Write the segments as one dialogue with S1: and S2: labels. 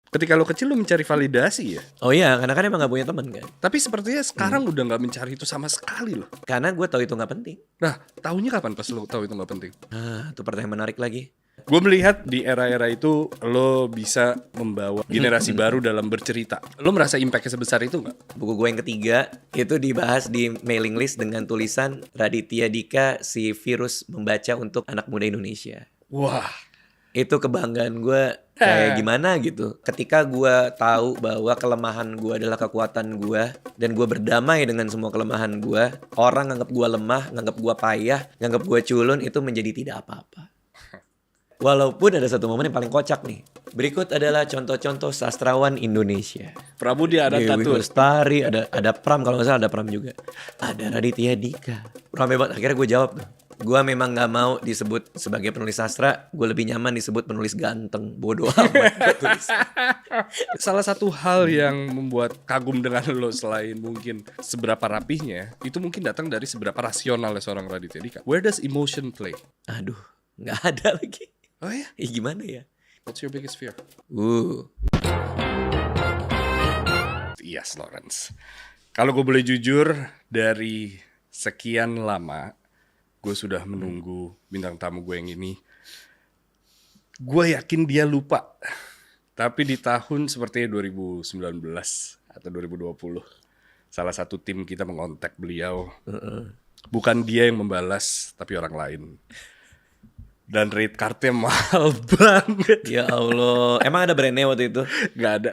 S1: Ketika lo kecil lo mencari validasi ya.
S2: Oh iya, karena kan emang gak punya teman kan.
S1: Tapi sepertinya sekarang udah gak mencari itu sama sekali loh.
S2: Karena gue tahu itu gak penting.
S1: Nah, tahunya kapan pas lo tahu itu gak penting?
S2: Itu pertanyaan menarik lagi.
S1: Gue melihat di era-era itu lo bisa membawa generasi baru dalam bercerita. Lo merasa impactnya sebesar itu gak?
S2: Buku gue yang ketiga itu dibahas di mailing list dengan tulisan Raditya Dika, si virus membaca untuk anak muda Indonesia.
S1: Wah,
S2: Itu kebanggaan gue kayak gimana gitu. Ketika gue tahu bahwa kelemahan gue adalah kekuatan gue, dan gue berdamai dengan semua kelemahan gue, orang nganggap gue lemah, nganggap gue payah, nganggap gue culun, itu menjadi tidak apa-apa. Walaupun ada satu momen yang paling kocak nih. Berikut adalah contoh-contoh sastrawan Indonesia.
S1: Pramudia ada
S2: Dewi
S1: tatur.
S2: Lestari, ada Pram, kalau nggak salah ada Pram juga. Ada Raditya Dika. Rame banget. Akhirnya gue jawab tuh. Gue memang nggak mau disebut sebagai penulis sastra. Gue lebih nyaman disebut penulis ganteng. Bodoh amat.
S1: Salah satu hal yang membuat kagum dengan lo selain mungkin seberapa rapihnya, itu mungkin datang dari seberapa rasionalnya seorang Raditya Dika. Where does emotion play?
S2: Aduh, nggak ada lagi.
S1: Oh ya?
S2: Gimana ya?
S1: What's your biggest fear? Yes, Lawrence. Kalau gue boleh jujur, dari sekian lama gue sudah menunggu bintang tamu gue yang ini. Gue yakin dia lupa. Tapi di tahun seperti 2019 atau 2020, salah satu tim kita mengontak beliau. Bukan dia yang membalas, tapi orang lain. Dan rate cardnya mahal banget.
S2: Ya Allah. Emang ada brandnya waktu itu?
S1: Gak ada.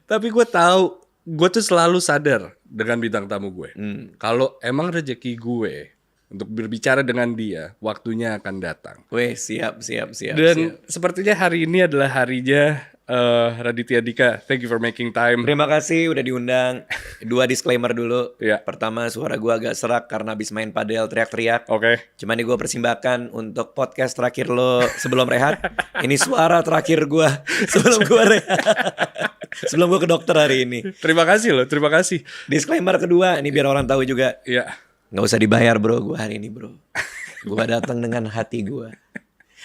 S1: Tapi gue tahu, gue tuh selalu sadar dengan bintang tamu gue. Kalau emang rezeki gue untuk berbicara dengan dia, waktunya akan datang.
S2: Weh, siap.
S1: Dan sepertinya hari ini adalah harinya Raditya Dika. Thank you for making time.
S2: Terima kasih udah diundang. 2 disclaimer dulu.
S1: Iya.
S2: Pertama, suara gue agak serak karena habis main padel teriak-teriak.
S1: Oke.
S2: Cuman ini gue persembahkan untuk podcast terakhir lo sebelum rehat. Ini suara terakhir gue sebelum gue rehat. Sebelum gue ke dokter hari ini.
S1: Terima kasih loh, terima kasih.
S2: Disclaimer kedua, ini biar orang tahu juga.
S1: Iya.
S2: Nggak usah dibayar bro, gue hari ini bro. Gue datang dengan hati gue.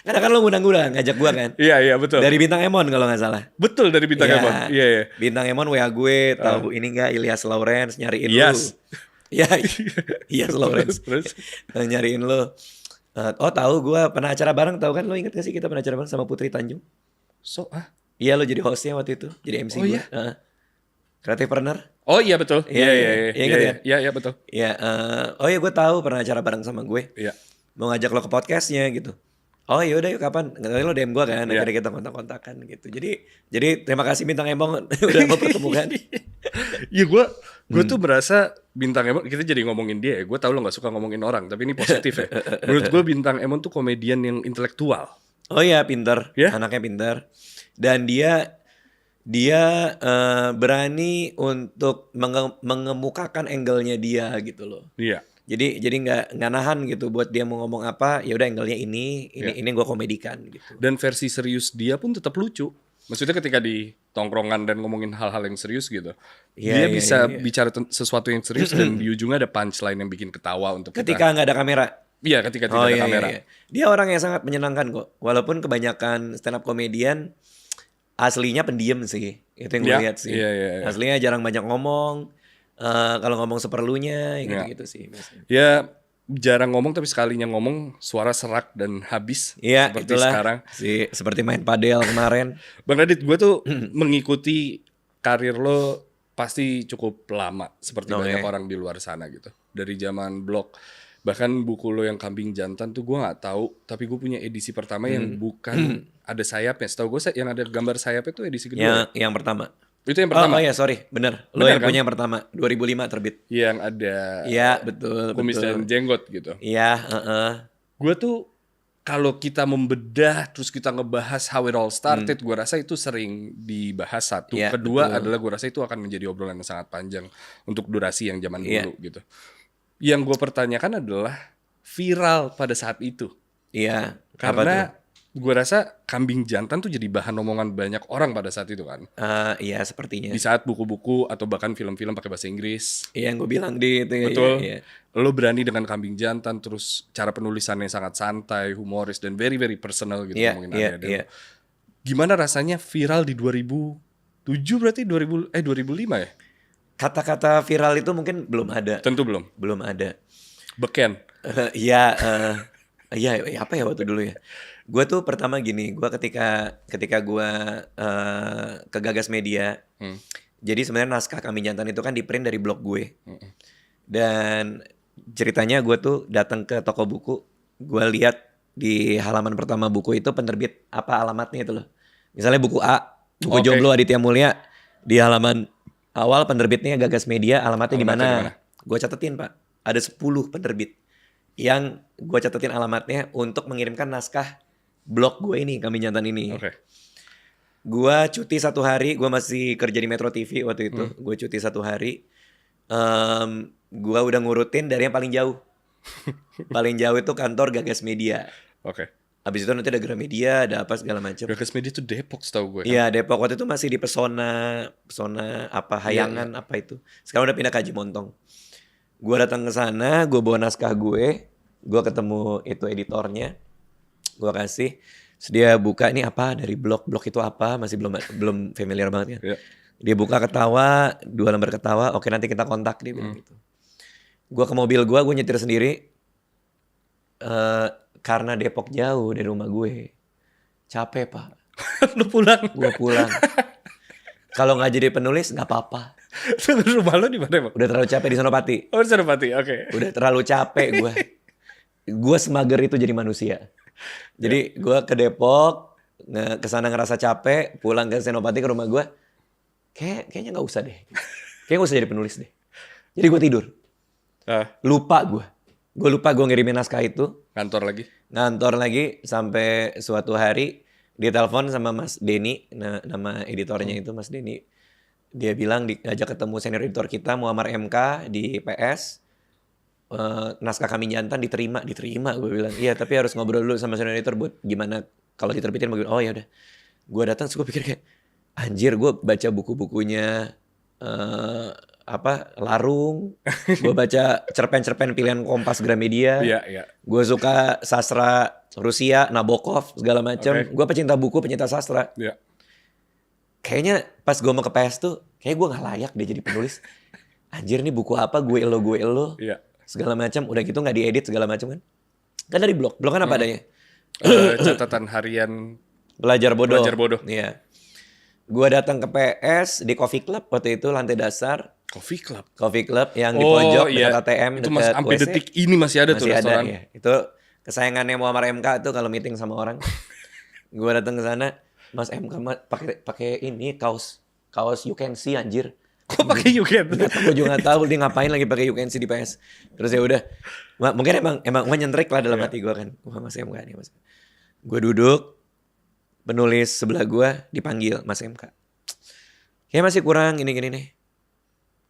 S2: Karena kan lo ngundang-ngundang, ngajak gue kan.
S1: Iya, betul.
S2: Dari Bintang Emon kalau nggak salah.
S1: Betul, dari bintang Emon. Iya.
S2: Bintang Emon WA gue, tahu ini nggak Ilyas Lawrence nyariin
S1: Yes.
S2: lu. Ilyas Lawrence.
S1: Terus?
S2: Nyariin lu. Oh tahu, gue pernah acara bareng, tahu kan, lo inget gak sih kita pernah acara bareng sama Putri Tanjung? Iya, lo jadi hostnya waktu itu, jadi MC gue.
S1: Iya?
S2: Creative Partner.
S1: Oh iya betul.
S2: Iya, ingat ya?
S1: Iya betul.
S2: Iya, oh iya gue tahu pernah acara bareng sama gue.
S1: Iya.
S2: Mau ngajak lo ke podcastnya gitu. Oh yaudah yuk kapan? Nggak tahu lo DM gue kan. Akhirnya kita kontak-kontakan gitu. Jadi terima kasih Bintang Emon udah mempertemukan.
S1: Iya gue tuh merasa Bintang Emon, kita jadi ngomongin dia ya. Gue tahu lo gak suka ngomongin orang, tapi ini positif ya. Menurut gue Bintang Emon tuh komedian yang intelektual.
S2: Oh iya, pinter.
S1: Ya?
S2: Anaknya pinter. Dan dia berani untuk mengemukakan angle-nya dia gitu loh.
S1: Iya.
S2: Jadi nggak nahan gitu buat dia mau ngomong apa, ya udah angle-nya ini gue komedikan gitu.
S1: Dan versi serius dia pun tetap lucu. Maksudnya ketika di tongkrongan dan ngomongin hal-hal yang serius gitu, dia bisa bicara bicara yang serius dan di ujungnya ada punchline yang bikin ketawa untuk
S2: ketika nggak ada kamera.
S1: Iya, ketika tidak ada kamera.
S2: Iya. Dia orang yang sangat menyenangkan kok. Walaupun kebanyakan stand up comedian aslinya pendiam sih. Itu yang gue lihat sih.
S1: Iya.
S2: Aslinya jarang banyak ngomong. Kalau ngomong seperlunya gitu sih biasanya.
S1: Ya jarang ngomong, tapi sekalinya ngomong suara serak dan habis.
S2: Iya,
S1: seperti
S2: itulah
S1: sekarang.
S2: Seperti main padel kemarin.
S1: Bang Radit, gue tuh mengikuti karir lo pasti cukup lama, seperti banyak orang di luar sana gitu. Dari zaman blog, bahkan buku lo yang Kambing Jantan tuh gue nggak tahu, tapi gue punya edisi pertama yang bukan ada sayapnya. Setahu gue yang ada gambar sayapnya tuh edisi kedua.
S2: Yang pertama.
S1: Itu yang pertama.
S2: Oh iya, sorry, bener. Lo yang punya yang pertama, 2005 terbit.
S1: Yang ada
S2: betul,
S1: kumis dan jenggot gitu.
S2: Iya,
S1: Gue tuh kalau kita membedah terus kita ngebahas how it all started, gue rasa itu sering dibahas satu. Kedua adalah gue rasa itu akan menjadi obrolan yang sangat panjang untuk durasi yang zaman dulu gitu. Yang gue pertanyakan adalah viral pada saat itu.
S2: Iya.
S1: Karena gue rasa Kambing Jantan tuh jadi bahan omongan banyak orang pada saat itu kan.
S2: Iya, sepertinya.
S1: Di saat buku-buku atau bahkan film-film pakai bahasa Inggris.
S2: Iya, yang gue bilang di itu.
S1: Betul.
S2: Iya.
S1: Lo berani dengan Kambing Jantan, terus cara penulisannya sangat santai, humoris, dan very very personal gitu ngomongin Anda. Gimana rasanya viral di 2007 berarti 2005 ya?
S2: Kata-kata viral itu mungkin belum ada.
S1: Tentu belum.
S2: Belum ada.
S1: Beken.
S2: Iya, iya apa ya waktu dulu ya. Gue tuh pertama gini, gue ketika gue ke Gagas Media. Jadi sebenarnya naskah Kambing Jantan itu kan di print dari blog gue. Dan ceritanya gue tuh datang ke toko buku, gue lihat di halaman pertama buku itu penerbit apa alamatnya itu loh. Misalnya buku A, buku
S1: Oke.
S2: Jomblo Aditya Mulia, di halaman awal penerbitnya Gagas Media, alamatnya di
S1: Alamatnya
S2: mana?
S1: di mana?
S2: Gue catetin Pak, ada 10 penerbit yang gue catetin alamatnya untuk mengirimkan naskah blog gue ini, Kambing Jantan ini.
S1: Oke.
S2: Gue cuti 1 hari, gue masih kerja di Metro TV waktu itu. Gue cuti 1 hari. Gue udah ngurutin dari yang paling jauh. Paling jauh itu kantor Gagas Media.
S1: Oke.
S2: Habis itu nanti ada Gramedia, ada apa segala macam.
S1: Gagas Media tuh Depok setahu gue.
S2: Iya, Depok waktu itu masih di Pesona apa Hayangan apa itu. Sekarang udah pindah ke Haji Montong. Gue datang ke sana, gue bawa naskah gue ketemu itu editornya. Gue kasih, terus dia buka ini apa dari blog itu apa, masih belum familiar banget kan.
S1: Iya.
S2: Dia buka ketawa, 2 lembar ketawa, oke nanti kita kontak, dia bilang gitu. Gue ke mobil gue nyetir sendiri. Karena Depok jauh dari rumah gue, capek Pak.
S1: Lu pulang.
S2: Gue pulang. Kalau nggak jadi penulis nggak apa-apa.
S1: Rumah lu di mana emang?
S2: Udah terlalu capek di Senopati.
S1: Oh, di Senopati. Oke.
S2: Udah terlalu capek gue. Gue semager itu jadi manusia. Jadi gue ke Depok, kesana ngerasa capek, pulang ke Senopati ke rumah gue. Kayaknya nggak usah deh. Kayaknya nggak usah jadi penulis deh. Jadi gue tidur. Lupa gue. Gue lupa gue ngirimin naskah itu. Ngantor lagi sampai suatu hari dia telepon sama Mas Denny, nama editornya itu Mas Denny. Dia bilang diajak ketemu senior editor kita Muammar MK di PS. Naskah Kambing Jantan diterima gue bilang. Iya, tapi harus ngobrol dulu sama senior editor buat gimana kalau diterbitin. Oh ya udah. Gue datang, gue pikir kayak anjir, gue baca buku-bukunya Larung, gue baca cerpen-cerpen pilihan Kompas Gramedia.
S1: Iya.
S2: Gue suka sastra Rusia, Nabokov segala macam. Gue pecinta buku, pecinta sastra.
S1: Iya.
S2: Kayaknya pas gue mau ke PS tuh, kayak gue nggak layak deh jadi penulis. Anjir nih buku apa? Gue elo.
S1: Iya.
S2: Segala macam. Udah gitu nggak diedit segala macam kan? Kan dari blog kan apa adanya?
S1: Catatan harian
S2: Belajar bodoh. Iya. Gue datang ke PS di Coffee Club waktu itu lantai dasar.
S1: Coffee
S2: Club yang di pojok dekat ATM,
S1: itu
S2: dekat
S1: sampai
S2: WC.
S1: detik ini masih ada tuh restoran.
S2: Ya. Itu kesayangannya Muammar MK tuh kalau meeting sama orang. Gue datang ke sana, Mas MK pakai ini kaos you can see anjir.
S1: Kok pakai you can?
S2: Gue juga nggak tahu dia ngapain lagi pakai you can see di PS. Terus ya udah, mungkin emang gue nyentrik lah dalam hati gue kan. Wah Mas MK nih Mas. Gue duduk, penulis sebelah gue dipanggil Mas MK. Kayak masih kurang ini nih.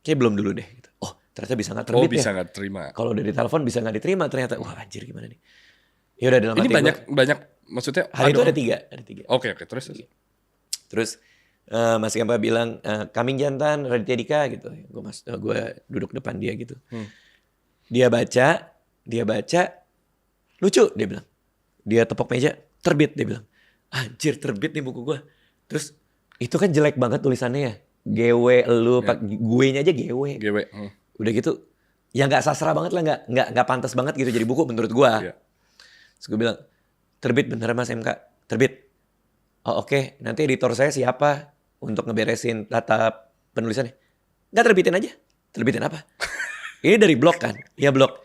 S2: Kayak belum dulu deh. Gitu. Oh ternyata bisa nggak terbit ya.
S1: Bisa nggak terima.
S2: Kalau udah ditelepon bisa nggak diterima ternyata. Wah anjir gimana nih. Ya udah dalam
S1: ini
S2: hati
S1: banyak maksudnya.
S2: Hari itu ada tiga.
S1: Oke
S2: Terus Mas Kempa bilang Kambing Jantan Raditya Dika gitu. Gue duduk depan dia gitu. Dia baca, lucu dia bilang. Dia tepok meja, terbit dia bilang. Anjir terbit nih buku gue. Terus itu kan jelek banget tulisannya ya. GW lu, gue-nya aja GW. Udah gitu, ya nggak sastra banget lah, nggak pantas banget gitu jadi buku menurut gue. Terus gue bilang, terbit bener Mas MK, terbit. Oh oke, nanti editor saya siapa untuk ngeberesin tata penulisannya? Nggak terbitin aja, terbitin apa? Ini dari blog kan? Iya blog.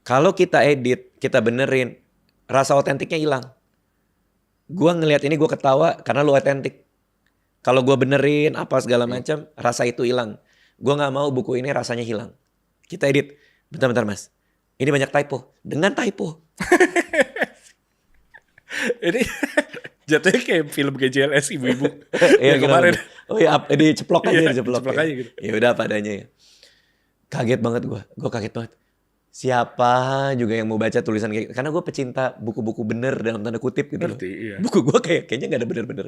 S2: Kalau kita edit, kita benerin, rasa otentiknya hilang. Gue ngelihat ini gue ketawa karena lu otentik. Kalau gue benerin apa segala macam, rasa itu hilang. Gue nggak mau buku ini rasanya hilang. Kita edit. Bentar Mas. Ini banyak typo. Dengan typo.
S1: Ini jatuhnya kayak film GJLS ibu-ibu.
S2: Iya
S1: kemarin.
S2: Oh iya, diceplok aja,
S1: diceplok aja gitu.
S2: Ya udah apa adanya ya. Kaget banget gue. Gue kaget banget. Siapa juga yang mau baca tulisan kayak karena gue pecinta buku-buku bener dalam tanda kutip gitu loh.
S1: Iya.
S2: Buku gue kayaknya nggak ada bener-bener.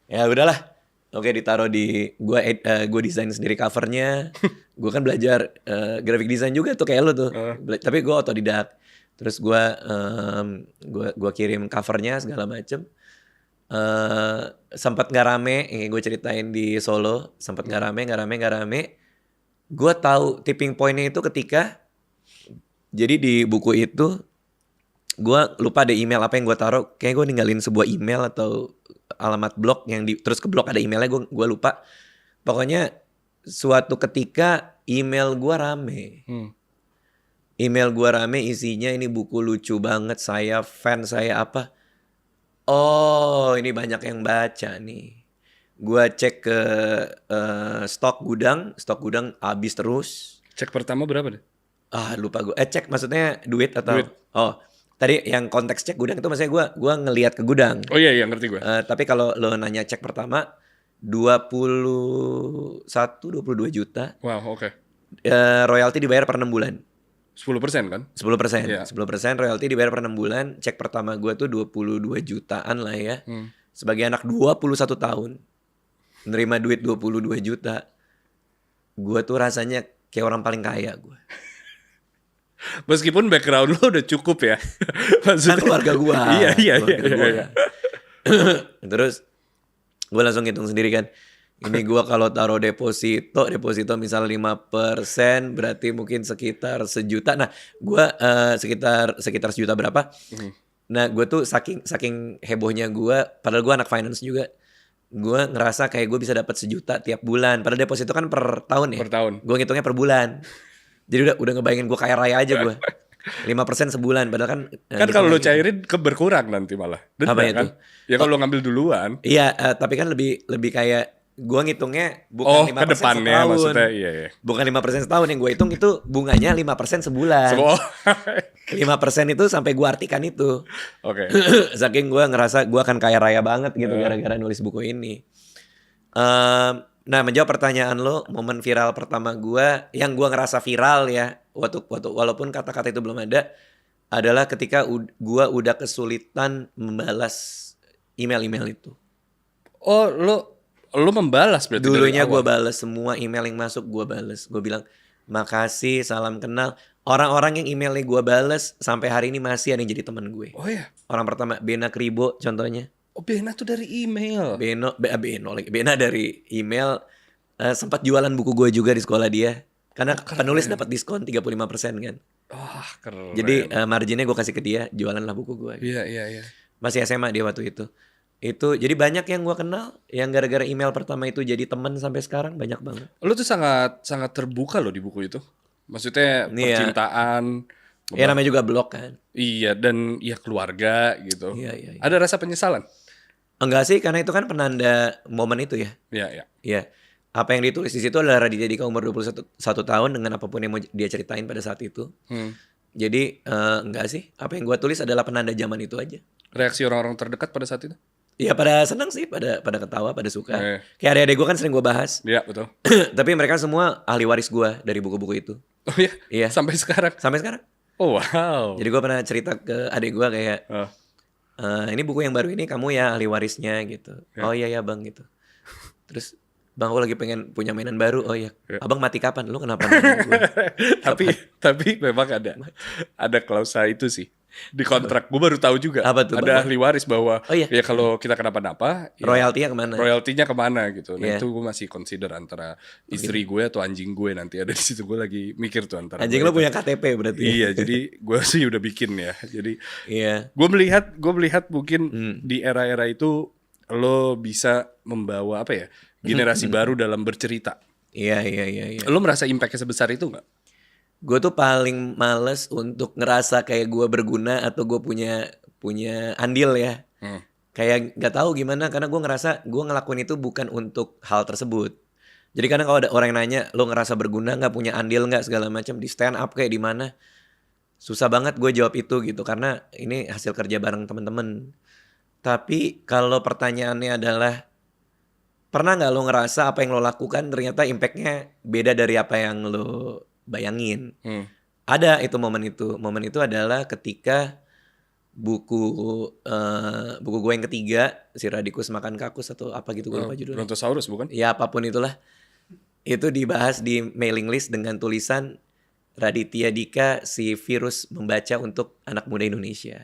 S2: Ya udahlah. Oke ditaruh di gue desain sendiri covernya. Gue kan belajar graphic design juga tuh kayak lo tuh. Tapi gue otodidak. Terus gue kirim covernya segala macem. Sempat nggak rame, yang gue ceritain di Solo, sempat nggak rame. Gue tahu tipping pointnya itu ketika, jadi di buku itu gue lupa ada email apa yang gue taruh, kayak gue ninggalin sebuah email atau alamat blog yang terus ke blog ada emailnya, gue lupa. Pokoknya suatu ketika email gue rame. Email gue rame isinya ini buku lucu banget, saya fan, saya apa. Oh, ini banyak yang baca nih. Gua cek ke stok gudang habis terus.
S1: Cek pertama berapa deh?
S2: Lupa gue. Cek maksudnya duit atau?
S1: Duit.
S2: Oh, tadi yang konteks cek gudang itu maksudnya gua ngelihat ke gudang.
S1: Oh iya ngerti gue.
S2: Tapi kalau lo nanya cek pertama 22 juta.
S1: Wow, oke.
S2: Royalti dibayar per 6 bulan.
S1: 10% kan?
S2: 10%.
S1: Iya.
S2: 10% royalti dibayar per 6 bulan. Cek pertama gue tuh 22 jutaan lah ya. Sebagai anak 21 tahun. Nerima duit 22 juta. Gue tuh rasanya kayak orang paling kaya gue.
S1: Meskipun background lo udah cukup ya.
S2: Kan keluarga gue.
S1: Iya.
S2: Terus gue langsung hitung sendiri kan. Ini gue kalau taruh deposito misal 5%, berarti mungkin sekitar sejuta. Nah, gue sekitar sejuta berapa? Nah, gue tuh saking hebohnya gue, padahal gue anak finance juga, gue ngerasa kayak gue bisa dapat sejuta tiap bulan. Padahal deposito kan per tahun ya.
S1: Per tahun.
S2: Gue ngitungnya per bulan. Jadi udah ngebayangin gue kaya raya aja gue. 5% sebulan, padahal kan
S1: kalau lo cairin berkurang nanti malah. Denda,
S2: apa
S1: kan?
S2: itu?
S1: Ya kalau lo ngambil duluan.
S2: Iya, tapi kan lebih kayak gue ngitungnya bukan 5%
S1: ke depannya
S2: setahun.
S1: maksudnya, iya.
S2: Bukan 5% setahun, yang gue hitung itu bunganya 5% sebulan. 5% itu sampai gue artikan itu.
S1: Oke.
S2: Saking gue ngerasa gue akan kaya raya banget gitu gara-gara nulis buku ini. Nah, menjawab pertanyaan lo, momen viral pertama gue, yang gue ngerasa viral ya, waktu walaupun kata-kata itu belum ada, adalah ketika gue udah kesulitan membalas email itu.
S1: Oh, lo membalas berarti.
S2: Dulunya gue balas semua email yang masuk, gue balas. Gue bilang makasih, salam kenal. Orang-orang yang emailnya gue balas sampai hari ini masih ada yang jadi teman gue.
S1: Oh ya.
S2: Orang pertama Bena Kribo contohnya.
S1: Oh, Bena tuh dari email.
S2: Bena dari email. Sempat jualan buku gue juga di sekolah dia. Karena penulis dapat diskon 35% kan.
S1: Keren.
S2: Jadi marginnya gue kasih ke dia, jualanlah buku gue.
S1: Iya.
S2: Masih SMA dia waktu itu. Jadi banyak yang gue kenal yang gara-gara email pertama itu jadi teman sampai sekarang, banyak banget.
S1: Lo tuh sangat terbuka loh di buku itu. Maksudnya percintaan.
S2: Ya namanya juga blog kan.
S1: Iya, dan ya keluarga gitu.
S2: Iya.
S1: Ada rasa penyesalan?
S2: Enggak sih, karena itu kan penanda momen itu ya. Iya. Apa yang ditulis di situ adalah Raditya Dika umur 21 tahun dengan apapun yang mau dia ceritain pada saat itu. Jadi enggak sih, apa yang gue tulis adalah penanda zaman itu aja.
S1: Reaksi orang-orang terdekat pada saat itu?
S2: Ya pada senang sih, pada ketawa, pada suka. Kayak adik-adik gue kan sering gue bahas.
S1: Iya, betul.
S2: Tapi mereka semua ahli waris gue dari buku-buku itu.
S1: Oh iya?
S2: Iya.
S1: Sampai sekarang?
S2: Sampai sekarang.
S1: Oh wow.
S2: Jadi gue pernah cerita ke adik gue kayak, ini buku yang baru ini kamu ya ahli warisnya gitu. Oh iya ya bang gitu. Terus bang aku lagi pengen punya mainan baru. Oh iya. Abang mati kapan? Lu kenapa nanya gue?
S1: tapi memang ada klausa itu sih di kontrak. Gue baru tahu juga.
S2: Apa tuh,
S1: ada ahli waris bahwa ya kalau kita kenapa-napa ya, royaltinya kemana gitu. Nah itu gue masih consider antara istri gue atau anjing gue nanti ada di situ. Gue lagi mikir tuh antara
S2: anjing lo punya KTP berarti.
S1: Iya jadi gue sih udah bikin ya. Jadi
S2: iya.
S1: gue melihat mungkin di era-era itu lo bisa membawa apa ya generasi baru dalam bercerita.
S2: Iya.
S1: Lo merasa impactnya sebesar itu nggak?
S2: Gue tuh paling males untuk ngerasa kayak gue berguna atau gue punya andil ya. Kayak nggak tahu gimana, karena gue ngerasa gue ngelakuin itu bukan untuk hal tersebut. Jadi kadang kalau ada orang yang nanya lo ngerasa berguna nggak, punya andil nggak segala macam di stand up kayak di mana, susah banget gue jawab itu gitu, karena ini hasil kerja bareng teman-teman. Tapi kalau pertanyaannya adalah pernah nggak lo ngerasa apa yang lo lakukan ternyata impactnya beda dari apa yang lo bayangin? Ada itu momen itu adalah ketika buku gue yang ketiga, si Radikus Makan Kakus atau apa gitu, gue lupa judulnya.
S1: Brontosaurus bukan?
S2: Ya apapun itulah, itu dibahas di mailing list dengan tulisan Raditya Dika, si virus membaca untuk anak muda Indonesia.